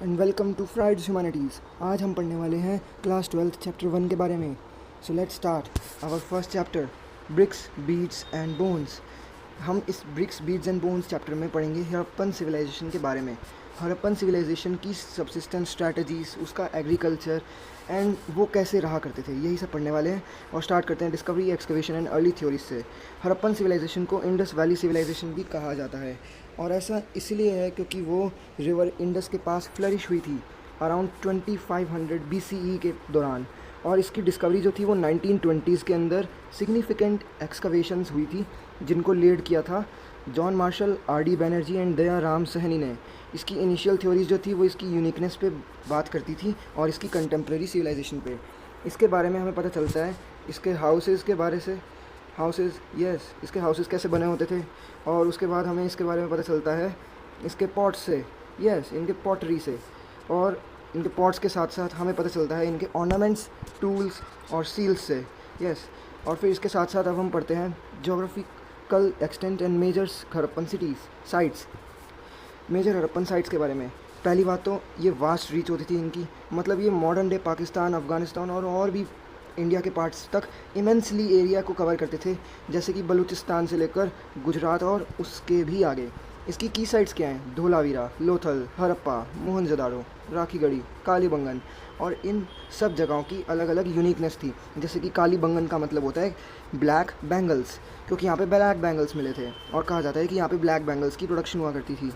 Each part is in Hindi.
And welcome to fried humanities. आज हम पढ़ने वाले हैं क्लास 12 चैप्टर 1 के बारे में। So let's start our first chapter, bricks, beads and bones. हम इस bricks, beads and bones chapter में पढ़ेंगे हड़प्पन सिविलाइजेशन के बारे में। हड़प्पन सिविलाइजेशन की सबसिस्टेंस स्ट्रैटेजीज, उसका एग्रीकल्चर एंड वो कैसे रहा करते थे, यही सब पढ़ने वाले हैं। और स्टार्ट करते हैं discovery, excavation and early theories से। हड़प्पन सिविलाइजेशन को इंडस वैली सिविलाइजेशन भी कहा जाता है, और ऐसा इसलिए है क्योंकि वो रिवर इंडस के पास फ्लरिश हुई थी अराउंड 2500 BCE के दौरान। और इसकी डिस्कवरी जो थी वो 1920s के अंदर सिग्निफिकेंट एक्सकवेशंस हुई थी, जिनको लीड किया था John Marshall, RD Banerjee and Daya Ram Sahni ने। इसकी इनिशियल थ्योरीज जो थी वो इसकी यूनिकनेस पे बात करती थी और इसकी कंटेम्प्रेरी सिविलाइजेशन पे। इसके बारे में हमें पता चलता है इसके हाउसेस के बारे से, इसके हाउसेस कैसे बने होते थे। और उसके बाद हमें इसके बारे में पता चलता है इसके पॉट्स से, इनके पॉटरी से। और इनके पॉट्स के साथ साथ हमें पता चलता है इनके ऑर्नामेंट्स, टूल्स और सील्स से। और फिर इसके साथ साथ अब हम पढ़ते हैं geographical extent and majors Harappan cities sites, major Harappan sites के बारे में। पहली बात तो ये वास्ट रीच होती थी इनकी, मतलब ये मॉडर्न डे पाकिस्तान, अफ़गानिस्तान और भी इंडिया के पार्ट्स तक इमेंसली एरिया को कवर करते थे, जैसे कि बलूचिस्तान से लेकर गुजरात और उसके भी आगे। इसकी की साइट्स क्या हैं? धोलावीरा, लोथल, हड़प्पा, मोहनजोदाड़ो, राखीगढ़ी, कालीबंगन। और इन सब जगहों की अलग अलग यूनिकनेस थी। जैसे कि कालीबंगन का मतलब होता है ब्लैक बैंगल्स, क्योंकि यहाँ पे ब्लैक बैंगल्स मिले थे, और कहा जाता है कि यहाँ पे ब्लैक बैंगल्स की प्रोडक्शन हुआ करती थी।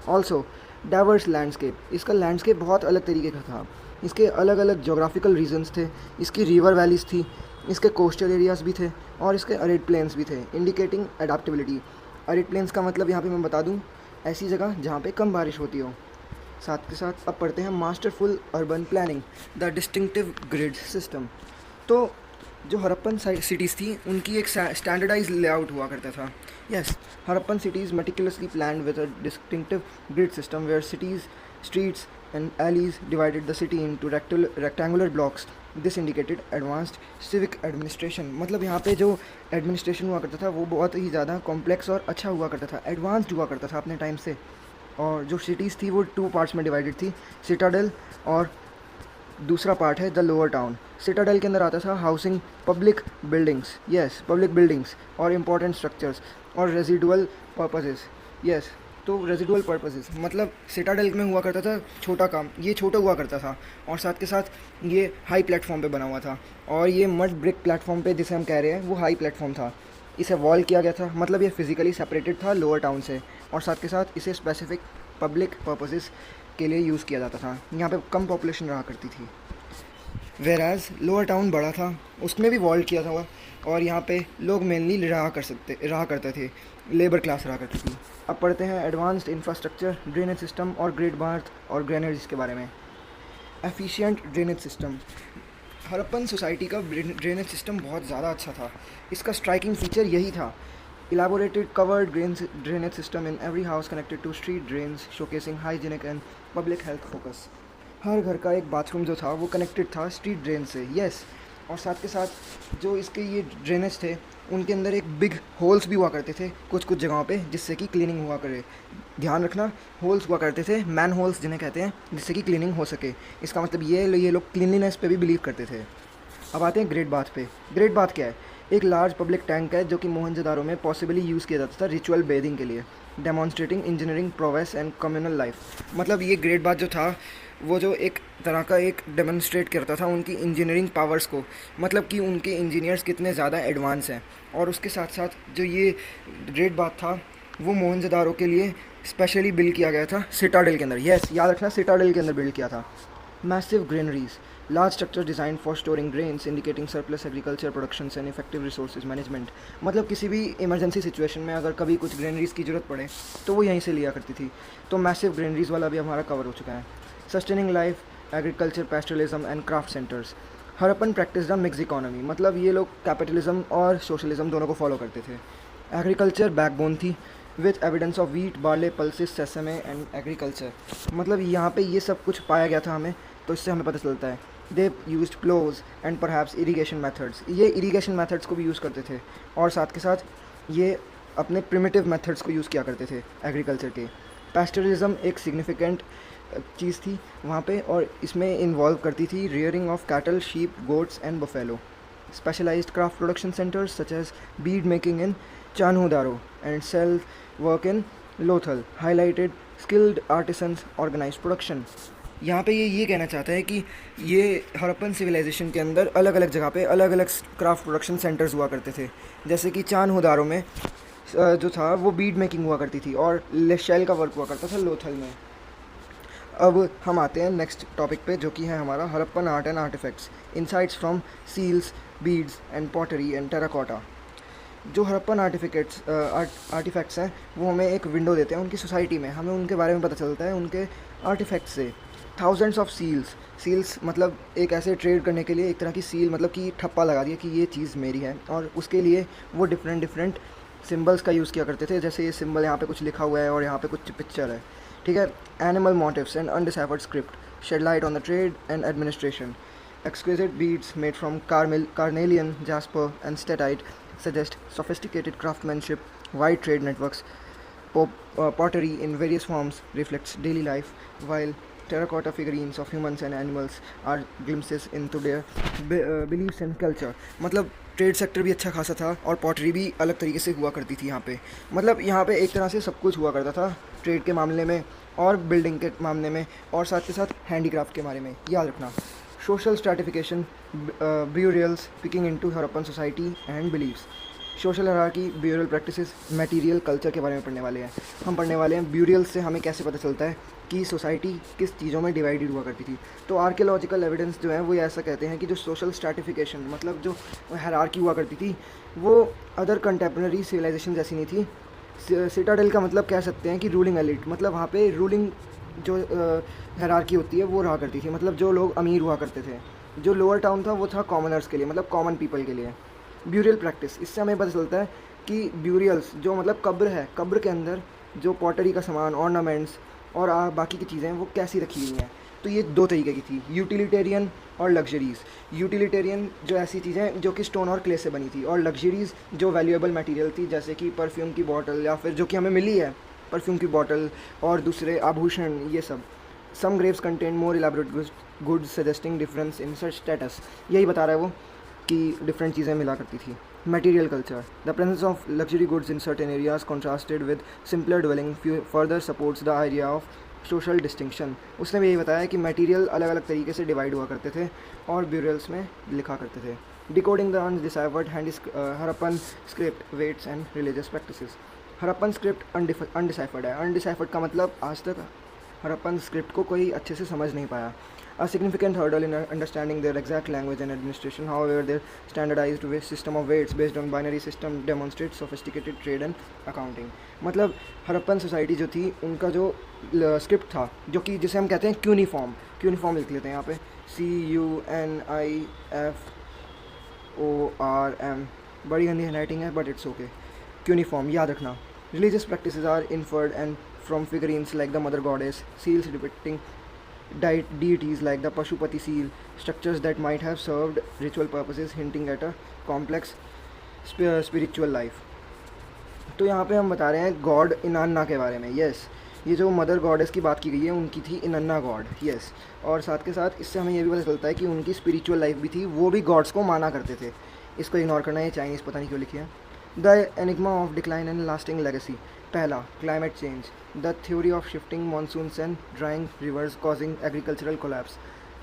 ऑल्सो डाइवर्स लैंडस्केप, इसका लैंडस्केप बहुत अलग तरीके का था। इसके अलग अलग जोग्राफिकल रीजन्स थे, इसकी रिवर वैलीज थी, इसके कोस्टल एरियाज़ भी थे, और इसके अरिड प्लेन्स भी थे, इंडिकेटिंग अडेप्टेबिलिटी। अरिड प्लेन्स का मतलब यहाँ पे मैं बता दूँ, ऐसी जगह जहाँ पे कम बारिश होती हो। साथ के साथ अब पढ़ते हैं masterful urban planning, the distinctive grid system. तो जो हड़प्पन सिटीज़ थी उनकी एक स्टैंडर्डाइज लेआउट हुआ करता था। Harappan cities meticulously planned with a distinctive grid system where cities, streets and alleys divided the city into rectangular blocks. This indicated advanced civic administration. मतलब यहाँ पे जो एडमिनिस्ट्रेशन हुआ करता था वो बहुत ही ज़्यादा कॉम्प्लेक्स और अच्छा हुआ करता था, एडवांस्ड हुआ करता था अपने टाइम से। और जो सिटीज़ थी वो 2 पार्ट्स में डिवाइडेड थी, सिटाडेल और दूसरा पार्ट है द लोअर टाउन। सिटाडेल के अंदर आता था हाउसिंग, पब्लिक बिल्डिंग्स और इम्पोर्टेंट स्ट्रक्चर्स और रेजिडुअल पर्पसेस। तो रेजिडुअल पर्पसेस मतलब सिटाडेल में हुआ करता था छोटा काम, ये छोटा हुआ करता था, और साथ के साथ ये हाई प्लेटफॉर्म पे बना हुआ था। और ये मड ब्रिक प्लेटफॉर्म पे जिसे हम कह रहे हैं वो हाई प्लेटफॉर्म था। इसे वॉल किया गया था, मतलब ये फिजिकली सेपरेटेड था लोअर टाउन से, और साथ के साथ इसे स्पेसिफिक पब्लिक पर्पसेस के लिए यूज़ किया जाता था। यहाँ पे कम पॉपुलेशन रहा करती थी, वेराज लोअर टाउन बड़ा था, उसमें भी वॉल्ड किया था, और यहाँ पे लोग मेनली रहा करते थे, लेबर क्लास रहा करती थी। अब पढ़ते हैं एडवांस्ड इंफ्रास्ट्रक्चर, ड्रेनेज सिस्टम और ग्रेट बार्थ और ग्रेनेज के बारे में। Efficient drainage system, Harappan society का ड्रेनेज सिस्टम बहुत ज़्यादा अच्छा था। इसका स्ट्राइकिंग फीचर यही था, elaborated covered drainage system in every house connected to street drains, showcasing hygienic and public health focus. हर घर का एक बाथरूम जो था वो कनेक्टेड था स्ट्रीट ड्रेन से। और साथ के साथ जो इसके ये ड्रेनेज थे उनके अंदर एक बिग होल्स भी हुआ करते थे कुछ जगहों पे, जिससे कि क्लीनिंग हुआ करे। ध्यान रखना, होल्स हुआ करते थे, मैन होल्स जिन्हें कहते हैं, जिससे कि क्लीनिंग हो सके। इसका मतलब ये लोग क्लीनलीनेस पे भी बिलीव करते थे। अब आते हैं ग्रेट बाथ पे। ग्रेट बाथ क्या है? एक लार्ज पब्लिक टैंक है जो कि मोहनजोदाड़ो में पॉसिबली यूज़ किया जाता था रिचुअल बेदिंग के लिए, demonstrating engineering progress and communal life. मतलब ये ग्रेट बाथ जो था वो जो एक तरह का एक डेमोन्स्ट्रेट करता था उनकी इंजीनियरिंग पावर्स को, मतलब कि उनके इंजीनियर्स कितने ज़्यादा एडवांस हैं। और उसके साथ साथ जो ये ग्रेट बाथ था वो मोहनजोदाड़ो के लिए स्पेशली बिल्ड किया गया था सिटाडेल के अंदर। याद रखना, सिटाडेल के अंदर बिल्ड किया था। Massive granaries, large structure designed for storing grains, indicating surplus agriculture productions and effective resources management. मतलब किसी भी इमरजेंसी सिचुएशन में अगर कभी कुछ ग्रेनरीज की ज़रूरत पड़े तो वो यहीं से लिया करती थी। तो मैसिव ग्रेनरीज वाला भी हमारा कवर हो चुका है। Sustaining life, agriculture, pastoralism and craft centres. Harappan practise the mix economy, मतलब ये लोग कैपिटलिज्म और सोशलिज्म दोनों को फॉलो करते थे। एग्रीकल्चर बैकबोन थी with evidence of wheat, barley, pulses, sesame and agriculture. मतलब यहाँ पे ये सब कुछ पाया गया था हमें, तो इससे हमें पता चलता है। They used ploughs and perhaps irrigation methods, ये इरीगेशन मेथड्स को भी यूज़ करते थे, और साथ के साथ ये अपने प्रिमिटिव मेथड्स को यूज़ किया करते थे एग्रीकल्चर के। पैस्टरलिज्म एक सिग्निफिकेंट चीज़ थी वहाँ पे, और इसमें इन्वॉल्व करती थी rearing of cattle, sheep, goats and buffalo. Specialized craft production centers such as bead making in Chanhudaro and self work in Lothal highlighted skilled artisans organized production. यहाँ पे ये कहना चाहता है कि ये हड़प्पन सिविलाइजेशन के अंदर अलग अलग जगह पे अलग अलग क्राफ्ट प्रोडक्शन सेंटर्स हुआ करते थे, जैसे कि चानहुदारो में जो था वो बीड मेकिंग हुआ करती थी और शेल का वर्क हुआ करता था लोथल में। अब हम आते हैं नेक्स्ट टॉपिक पे, जो कि है हमारा Harappan art and artefacts, insights from seals, beads and pottery and terracotta. जो हड़प्पन आर्टिफैक्ट्स हैं वो हमें एक विंडो देते हैं उनकी सोसाइटी में, हमें उनके बारे में पता चलता है उनके आर्टिफैक्ट्स से। थाउजेंड्स ऑफ सील्स मतलब एक ऐसे ट्रेड करने के लिए एक तरह की सील, मतलब कि ठप्पा लगा दिया कि ये चीज़ मेरी है, और उसके लिए वो डिफरेंट सिंबल्स का यूज़ किया करते थे। जैसे ये सिंबल यहाँ पे कुछ लिखा हुआ है और यहाँ पे कुछ पिक्चर है, ठीक है। Animal motifs and undeciphered script shed light on the trade and administration. Exquisite beads made from carnelian, jasper and steatite suggest sophisticated craftsmanship. Wide trade networks. Pottery in various forms reflects daily life, while terracotta figurines of humans and animals are glimpses into their beliefs and culture. मतलब ट्रेड सेक्टर भी अच्छा खासा था और पॉटरी भी अलग तरीके से हुआ करती थी यहाँ पे। मतलब यहाँ पे एक तरह से सब कुछ हुआ करता था ट्रेड के मामले में और बिल्डिंग के मामले में, और साथ के साथ हैंडीक्राफ्ट के बारे में। याद रखना, social stratification, burials picking into Harappan society and believes. Social hierarchy, burial practices, material culture के बारे में पढ़ने वाले हैं। हम पढ़ने वाले हैं ब्यूरियल्स से हमें कैसे पता चलता है कि सोसाइटी किस चीज़ों में डिवाइडेड हुआ करती थी। तो आर्कियोलॉजिकल एविडेंस जो है वो ऐसा कहते हैं कि जो सोशल स्ट्रैटिफिकेशन, मतलब जो हायरार्की हुआ करती थी, वो अदर कंटेम्प्रेरी सिविलाइजेशन जैसी नहीं थी। सिटाडेल का मतलब कह सकते हैं कि रूलिंग एलिट, मतलब वहाँ पे रूलिंग जो हायरार्की होती है वो रहा करती थी। मतलब जो लोग अमीर हुआ करते थे, जो लोअर टाउन था वो था कॉमनर्स के लिए, मतलब कॉमन पीपल के लिए। ब्यूरियल प्रैक्टिस, इससे हमें पता चलता है कि ब्यूरियल्स जो मतलब कब्र है, कब्र के अंदर जो पॉटरी का सामान, ऑर्नामेंट्स और बाकी की चीज़ें वो कैसी रखी हुई हैं। तो ये दो तरीके की थी, यूटिलिटेरियन और लग्जरीज़। यूटिलिटेरियन जो ऐसी चीज़ें जो कि स्टोन और क्ले से बनी थी, और लग्जरीज़ जो वैल्यूएबल मटेरियल थी, जैसे कि परफ्यूम की बॉटल या फिर जो कि हमें मिली है परफ्यूम की बॉटल और दूसरे आभूषण, ये सब। Some graves contain more elaborate goods suggesting difference in search status. यही बता रहा है वो कि डिफरेंट चीज़ें मिला करती थी। Material culture, the presence of luxury goods in certain areas contrasted with simpler dwelling further supports the idea of social distinction. उसने भी यही बताया कि मटेरियल अलग अलग तरीके से डिवाइड हुआ करते थे और ब्यूरल्स में लिखा करते थे। Decoding the undeciphered Harappan script, weights and religious practices. Harappan script undeciphered है। अनडिसाइफर्ड का मतलब आज तक हड़प्पन स्क्रिप्ट को कोई अच्छे से समझ नहीं पाया। A significant hurdle in understanding their exact language and administration. However, their standardized system of weights based on binary system demonstrates sophisticated trade and accounting. मतलब हड़प्पन सोसाइटी जो थी उनका जो स्क्रिप्ट था, जो कि जिसे हम कहते हैं क्यूनिफॉर्म लिख लेते हैं यहाँ पे, CUNIFORM। बड़ी गंदी हैंडराइटिंग है बट इट्स ओके। क्यूनिफॉर्म याद रखना। Religious practices are inferred and from figurines like the mother goddess, seals depicting deities like the Pashupati seal, structures that might have served ritual purposes, hinting at a complex spiritual life. तो यहाँ पे हम बता रहे हैं गॉड इनान्ना के बारे में। यस, ये जो मदर गॉडेस की बात की गई है उनकी थी इनान्ना गॉड। यस, और साथ के साथ इससे हमें ये भी पता चलता है कि उनकी स्पिरिचुअल लाइफ भी थी, वो भी गॉड्स को माना करते थे। इसको इग्नोर करना, ये चाइनीज़ पता नहीं क्यों लिखी है। The enigma of decline and lasting legacy. पहला, climate change, the theory of shifting monsoons and drying rivers causing agricultural collapse,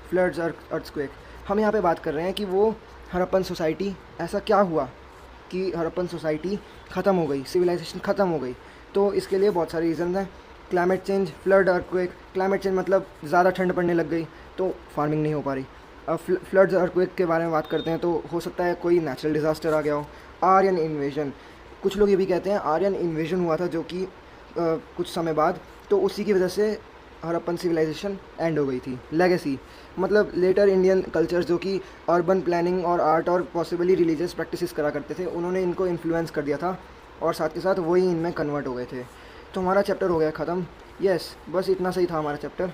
floods और अर्थक्वेक। हम यहाँ पे बात कर रहे हैं कि वो हड़प्पन सोसाइटी, ऐसा क्या हुआ कि हड़प्पन सोसाइटी ख़त्म हो गई, सिविलाइजेशन ख़त्म हो गई। तो इसके लिए बहुत सारे रीज़न हैं। Climate change, flood, earthquake. Climate change मतलब ज़्यादा ठंड पड़ने लग गई तो फार्मिंग नहीं हो पा रही। अब फ्लड्स, अर्थक्वेक के बारे में बात करते हैं तो हो सकता है कोई नेचुरल डिज़ास्टर आ गया हो। आर्यन इन्वेजन, कुछ लोग ये भी कहते हैं आर्यन इन्वेजन हुआ था जो कि कुछ समय बाद, तो उसी की वजह से हड़प्पन सिविलाइजेशन एंड हो गई थी। लेगेसी मतलब लेटर इंडियन कल्चर्स जो कि अर्बन प्लानिंग और आर्ट और पॉसिबली रिलीजियस प्रैक्टिसेस करा करते थे, उन्होंने इनको इन्फ्लुएंस कर दिया था और साथ के साथ वही इनमें कन्वर्ट हो गए थे। तो हमारा चैप्टर हो गया ख़त्म। यस, बस इतना सही था हमारा चैप्टर।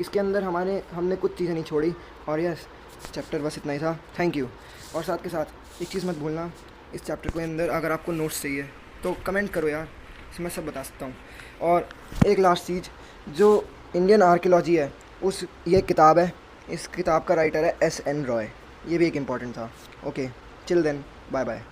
इसके अंदर हमने कुछ चीज़ें नहीं छोड़ी, और यस, चैप्टर बस इतना ही था। Thank you. और साथ के साथ एक चीज़ मत भूलना, इस चैप्टर के अंदर अगर आपको नोट्स चाहिए तो कमेंट करो यार, इसमें सब बता सकता हूँ। और एक लास्ट चीज़, जो इंडियन आर्कियोलॉजी है उस ये किताब है, इस किताब का राइटर है S.N. रॉय। ये भी एक इम्पॉर्टेंट था। Okay, chill then, bye bye.